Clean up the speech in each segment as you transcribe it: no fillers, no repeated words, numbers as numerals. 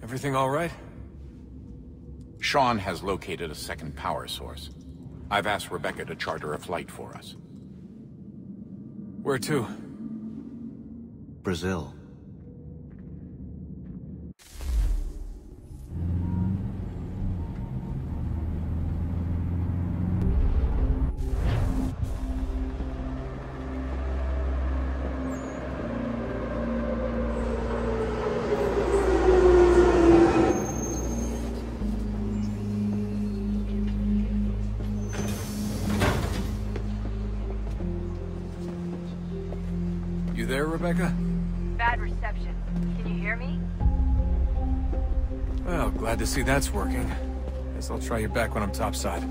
Everything all right? Sean has located a second power source. I've asked Rebecca to charter a flight for us. Where to? Brazil. You there, Rebecca? Bad reception. Can you hear me? Well, glad to see that's working. Guess I'll try you back when I'm topside.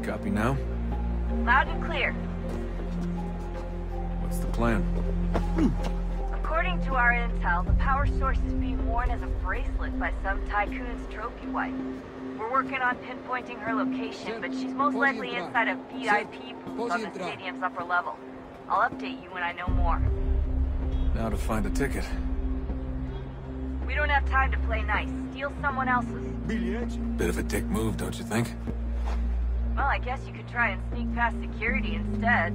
Copy now? Loud and clear. What's the plan? According to our intel, the power source is being worn as a bracelet by some tycoon's trophy wife. We're working on pinpointing her location, but she's most likely inside a VIP booth on the stadium's upper level. I'll update you when I know more. Now to find a ticket. We don't have time to play nice. Steal someone else's. Bit of a dick move, don't you think? Well, I guess you could try and sneak past security instead.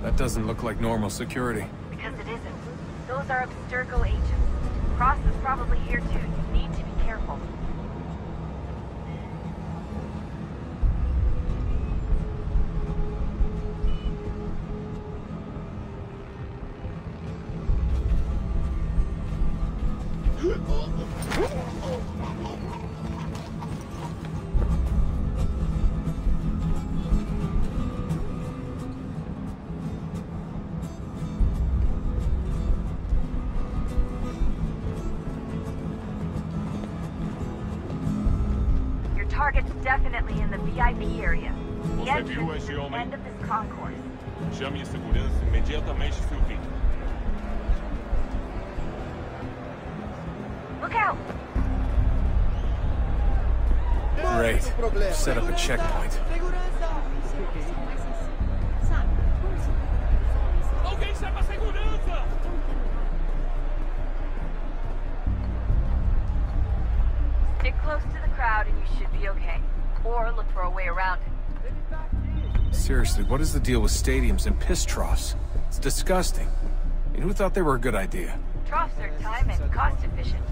That doesn't look like normal security. Because it isn't. Those are Abstergo agents. Cross is probably here too. You need to be careful. Target's definitely in the VIP area. The entrance is at the end of this concourse. Chame a segurança imediatamente, Sylvie. Look out! Great. Set up a checkpoint. Alguém chama a segurança! Stick close to the crowd and you should be okay. Or look for a way around it. Seriously, what is the deal with stadiums and piss troughs? It's disgusting. I mean, who thought they were a good idea? Troughs are time and cost efficient.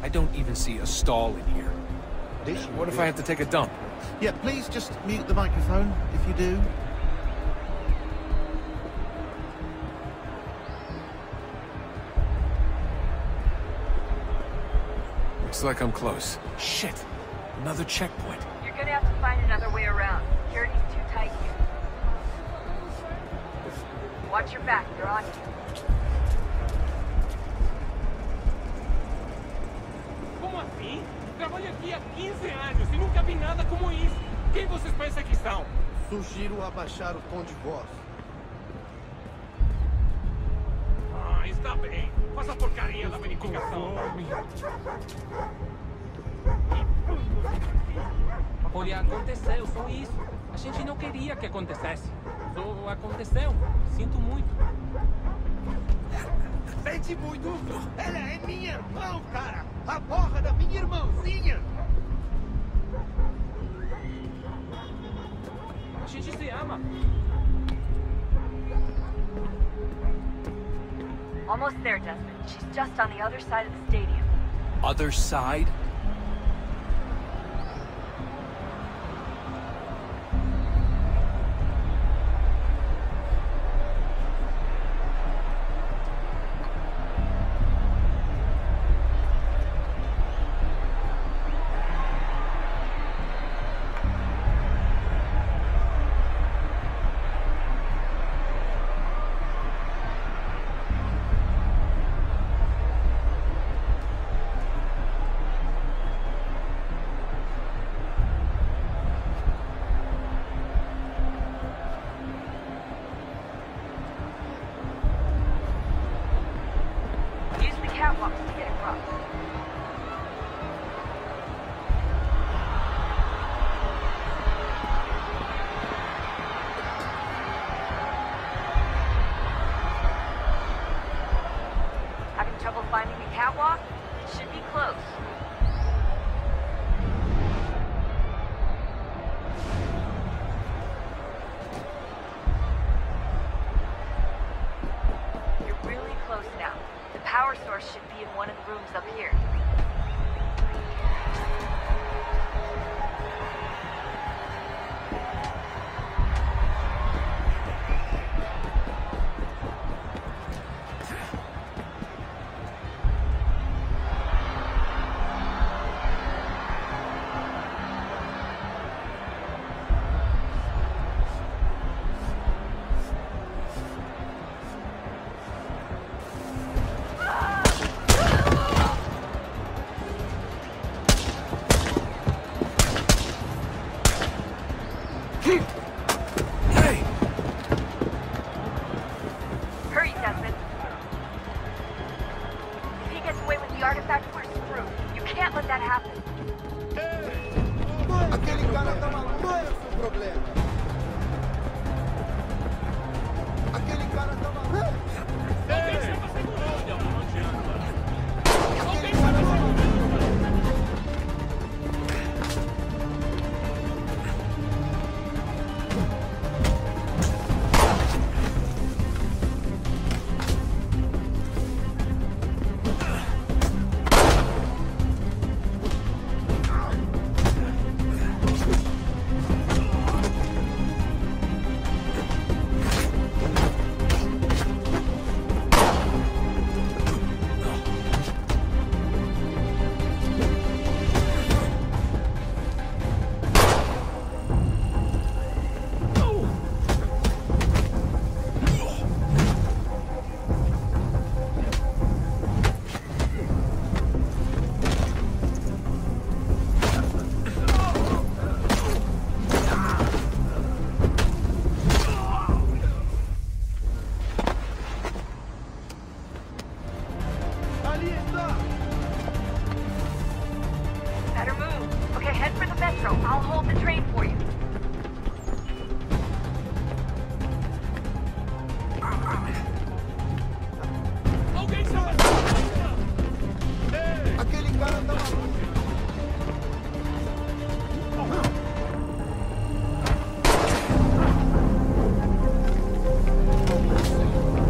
I don't even see a stall in here. What if I have to take a dump? Yeah, please just mute the microphone if you do. Looks like I'm close. Shit! Another checkpoint. You're gonna have to find another way around. Security's too tight here. Watch your back, they're on you. Como assim? Trabalho aqui há 15 anos e nunca vi nada como isso. Quem vocês pensam que são? Sugiro abaixar o tom de voz. Ah, está bem. Faça a porcaria da verificação. Olha, aconteceu, só isso. A gente não queria que acontecesse. Isso aconteceu. Sinto muito. Sente muito? Ela é minha irmã, cara! A porra da minha irmãzinha! A gente se ama. Almost there, Desmond. She's just on the other side of the stadium. Other side? Use the catwalk to get across. Having trouble finding the catwalk? It should be close. You're really close now. The power source should be in one of the rooms up here. Hey! Hurry, Desmond. If he gets away with the artifact, we're screwed. You can't let that happen. Aquele cara tá maluco, não é o seu problema. Aquele cara tá maluco. Alguém chama segurança. Não adianta. Alguém Aquele chama cara tá maluco. Ali está! Better move. Okay, head for the metro. I'll hold the train for you. Alguém chama segurança. Aquele cara tá maluco.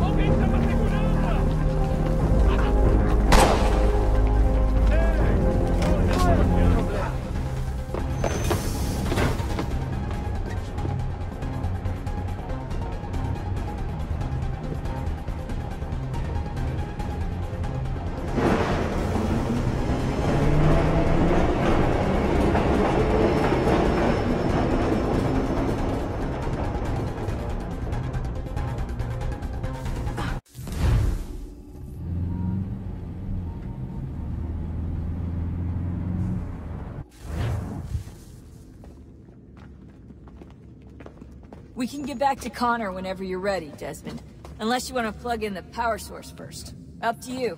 Alguém chama segurança. We can get back to Connor whenever you're ready, Desmond. Unless you want to plug in the power source first. Up to you.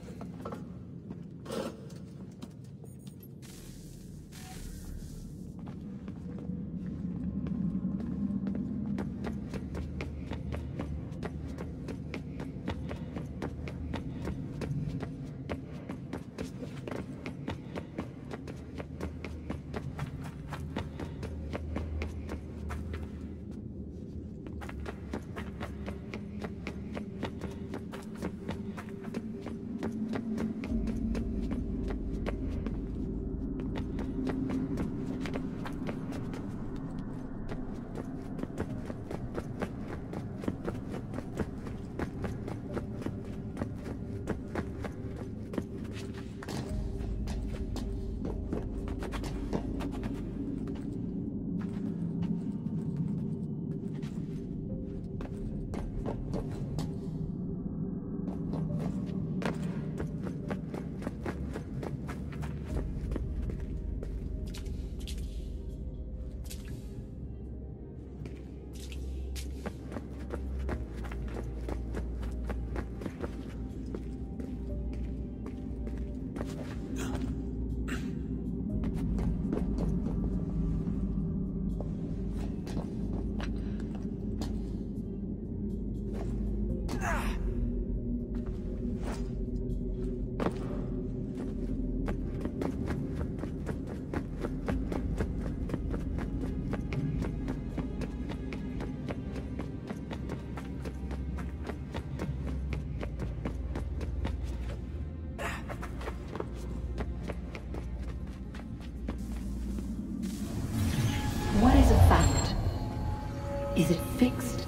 Is it fixed?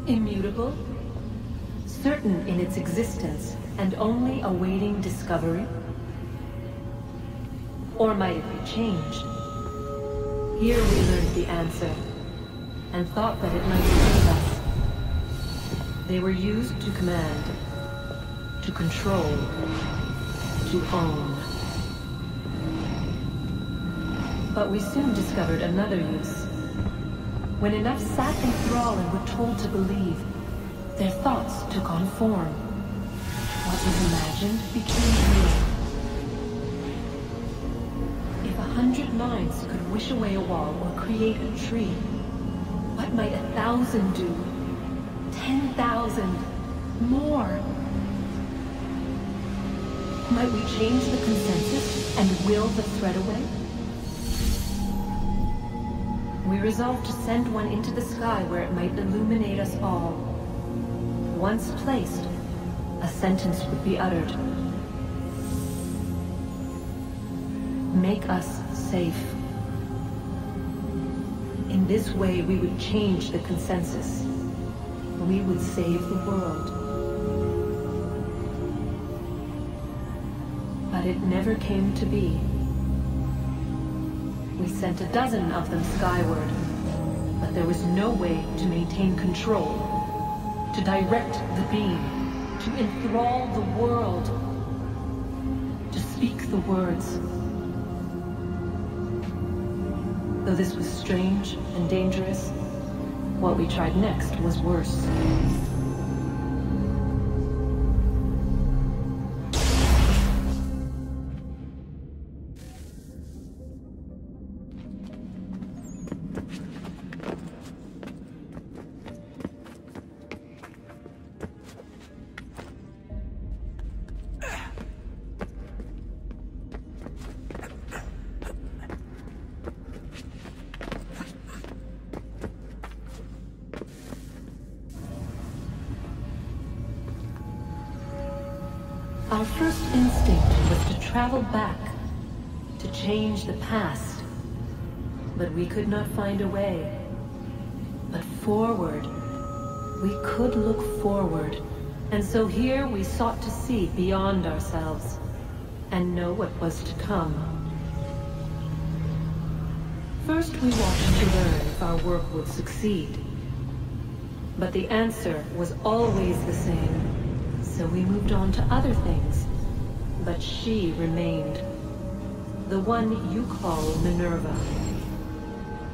Immutable? Certain in its existence and only awaiting discovery? Or might it be changed? Here we learned the answer, and thought that it might save us. They were used to command, to control, to own. But we soon discovered another use. When enough sat in thrall and were told to believe, their thoughts took on form. What was imagined became real. If 100 minds could wish away a wall or create a tree, what might 1,000 do? 10,000? More? Might we change the consensus and will the thread away? We resolved to send one into the sky where it might illuminate us all. Once placed, a sentence would be uttered. Make us safe. In this way, we would change the consensus. We would save the world. But it never came to be. We sent a dozen of them skyward, but there was no way to maintain control, to direct the beam, to enthrall the world, to speak the words. Though this was strange and dangerous, what we tried next was worse. Our first instinct was to travel back, to change the past. But we could not find a way. But forward, we could look forward. And so here we sought to see beyond ourselves, and know what was to come. First we watched to learn if our work would succeed. But the answer was always the same. So we moved on to other things, but she remained. The one you call Minerva.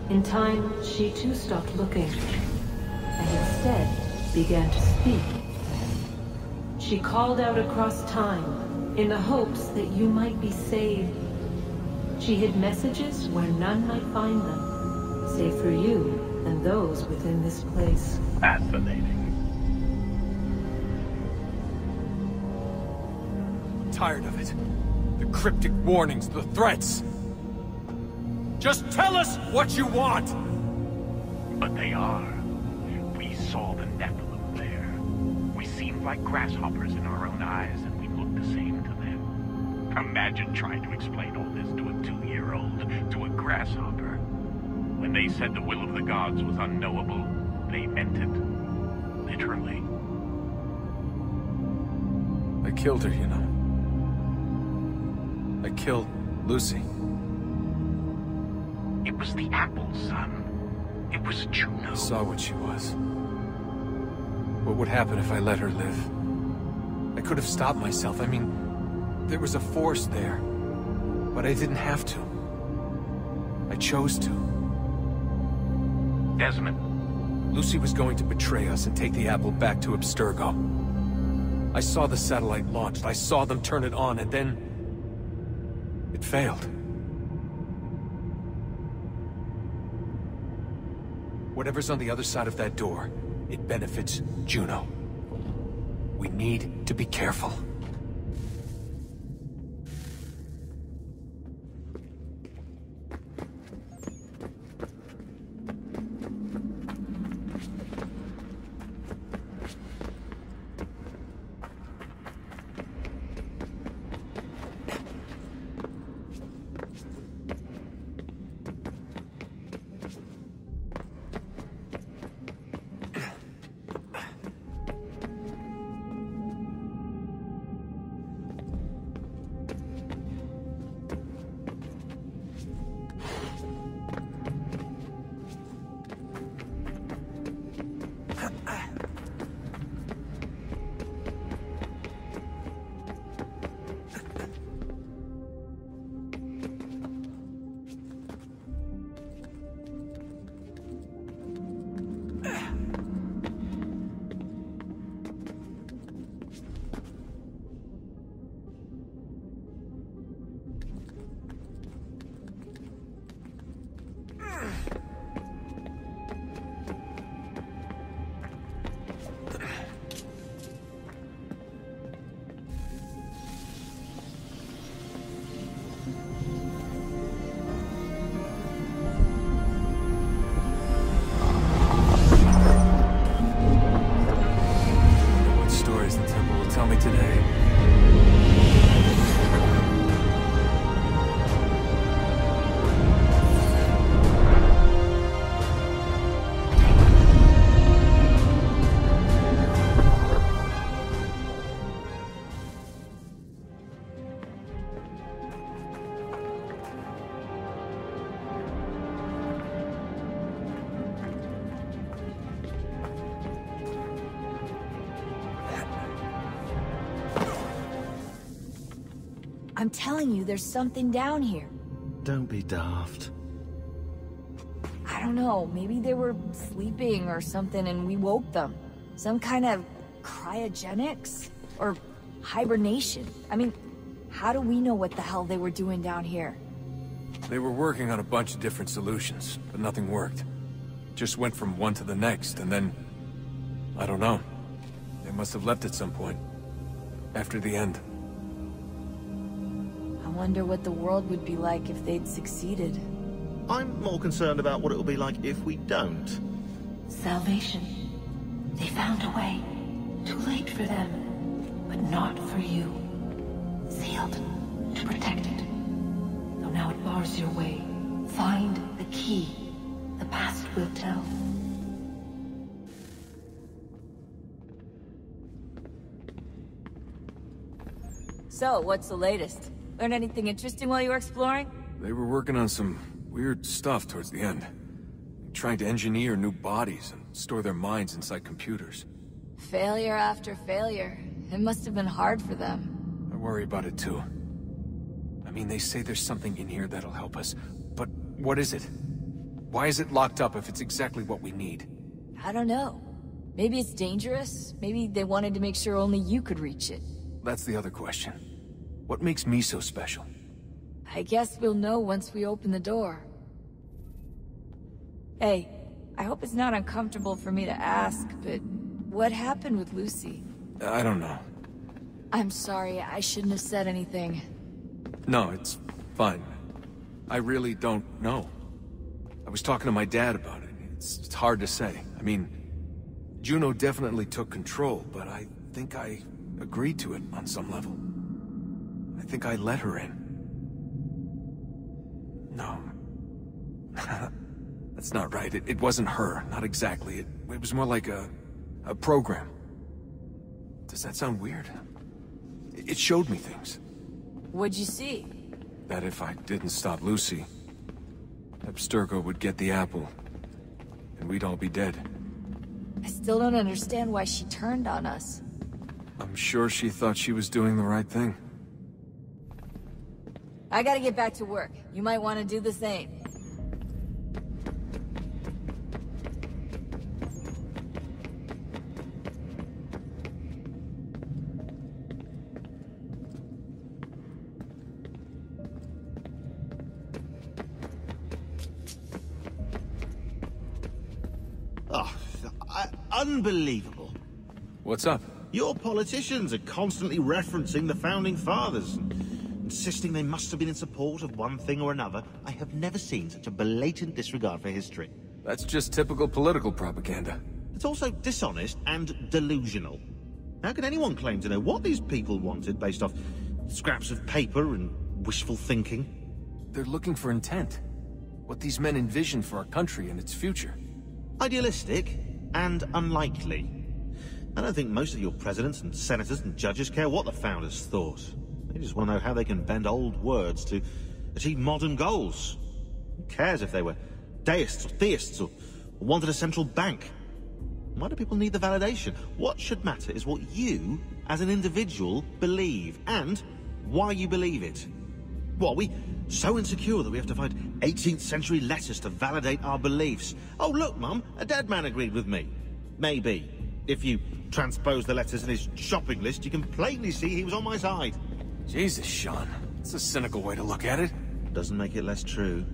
In time, she too stopped looking, and instead began to speak. She called out across time, in the hopes that you might be saved. She hid messages where none might find them, save for you and those within this place. Fascinating. Tired of it. The cryptic warnings, the threats. Just tell us what you want! But they are. We saw the Nephilim there. We seemed like grasshoppers in our own eyes, and we looked the same to them. Imagine trying to explain all this to a 2-year-old, to a grasshopper. When they said the will of the gods was unknowable, they meant it. Literally. I killed her, you know. I killed Lucy. It was the apple, son. It was Juno. I saw what she was. What would happen if I let her live? I could have stopped myself. I mean, there was a force there. But I didn't have to. I chose to. Desmond. Lucy was going to betray us and take the apple back to Abstergo. I saw the satellite launched. I saw them turn it on, and then it failed. Whatever's on the other side of that door, it benefits Juno. We need to be careful. What stories the temple will tell me today. I'm telling you, there's something down here. Don't be daft. I don't know, maybe they were sleeping or something and we woke them. Some kind of cryogenics? Or hibernation? I mean, how do we know what the hell they were doing down here? They were working on a bunch of different solutions, but nothing worked. Just went from one to the next, and then... I don't know. They must have left at some point. After the end. I wonder what the world would be like if they'd succeeded. I'm more concerned about what it will be like if we don't. Salvation. They found a way. Too late for them, but not for you. Sealed to protect it. Though now it bars your way. Find the key. The past will tell. So, what's the latest? Learn anything interesting while you were exploring? They were working on some weird stuff towards the end. Trying to engineer new bodies and store their minds inside computers. Failure after failure. It must have been hard for them. I worry about it too. I mean, they say there's something in here that'll help us, but what is it? Why is it locked up if it's exactly what we need? I don't know. Maybe it's dangerous. Maybe they wanted to make sure only you could reach it. That's the other question. What makes me so special? I guess we'll know once we open the door. Hey, I hope it's not uncomfortable for me to ask, but what happened with Lucy? I don't know. I'm sorry, I shouldn't have said anything. No, it's fine. I really don't know. I was talking to my dad about it. It's hard to say. I mean, Juno definitely took control, but I think I agreed to it on some level. I think I let her in. No. That's not right. It wasn't her. Not exactly. It was more like a program. Does that sound weird? It showed me things. What'd you see? That if I didn't stop Lucy, Abstergo would get the apple, and we'd all be dead. I still don't understand why she turned on us. I'm sure she thought she was doing the right thing. I gotta get back to work. You might want to do the same. Unbelievable. What's up? Your politicians are constantly referencing the Founding Fathers, insisting they must have been in support of one thing or another. I have never seen such a blatant disregard for history. That's just typical political propaganda. It's also dishonest and delusional. How can anyone claim to know what these people wanted based off scraps of paper and wishful thinking? They're looking for intent. What these men envision for our country and its future. Idealistic and unlikely. I don't think most of your presidents and senators and judges care what the founders thought. They just want to know how they can bend old words to achieve modern goals. Who cares if they were deists or theists or wanted a central bank? Why do people need the validation? What should matter is what you, as an individual, believe, and why you believe it. What, are we so insecure that we have to find 18th century letters to validate our beliefs? Oh, look, Mum, a dead man agreed with me. Maybe. If you transpose the letters in his shopping list, you can plainly see he was on my side. Jesus, Sean. It's a cynical way to look at it. Doesn't make it less true.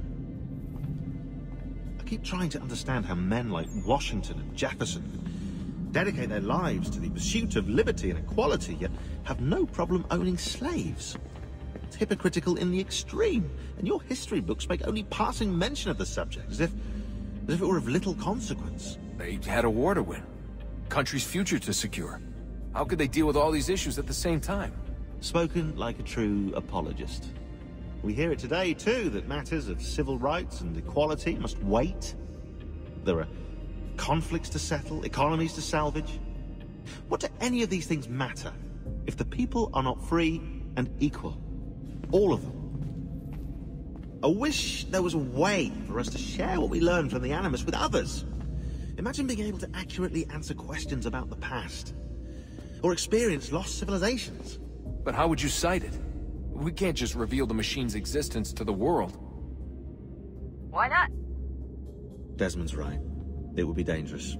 keep trying to understand how men like Washington and Jefferson dedicate their lives to the pursuit of liberty and equality, yet have no problem owning slaves. It's hypocritical in the extreme, and your history books make only passing mention of the subject, as if it were of little consequence. They had a war to win. Country's future to secure. How could they deal with all these issues at the same time? Spoken like a true apologist. We hear it today, too, that matters of civil rights and equality must wait. There are conflicts to settle, economies to salvage. What do any of these things matter if the people are not free and equal? All of them. I wish there was a way for us to share what we learned from the Animus with others. Imagine being able to accurately answer questions about the past, or experience lost civilizations. But how would you cite it? We can't just reveal the machine's existence to the world. Why not? Desmond's right. It would be dangerous.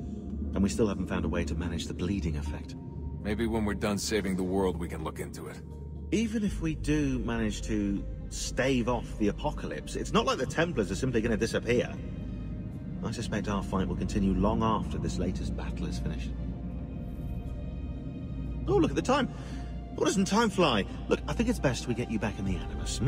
And we still haven't found a way to manage the bleeding effect. Maybe when we're done saving the world, we can look into it. Even if we do manage to stave off the apocalypse, it's not like the Templars are simply going to disappear. I suspect our fight will continue long after this latest battle is finished. Oh, look at the time. What doesn't time fly? Look, I think it's best we get you back in the Animus,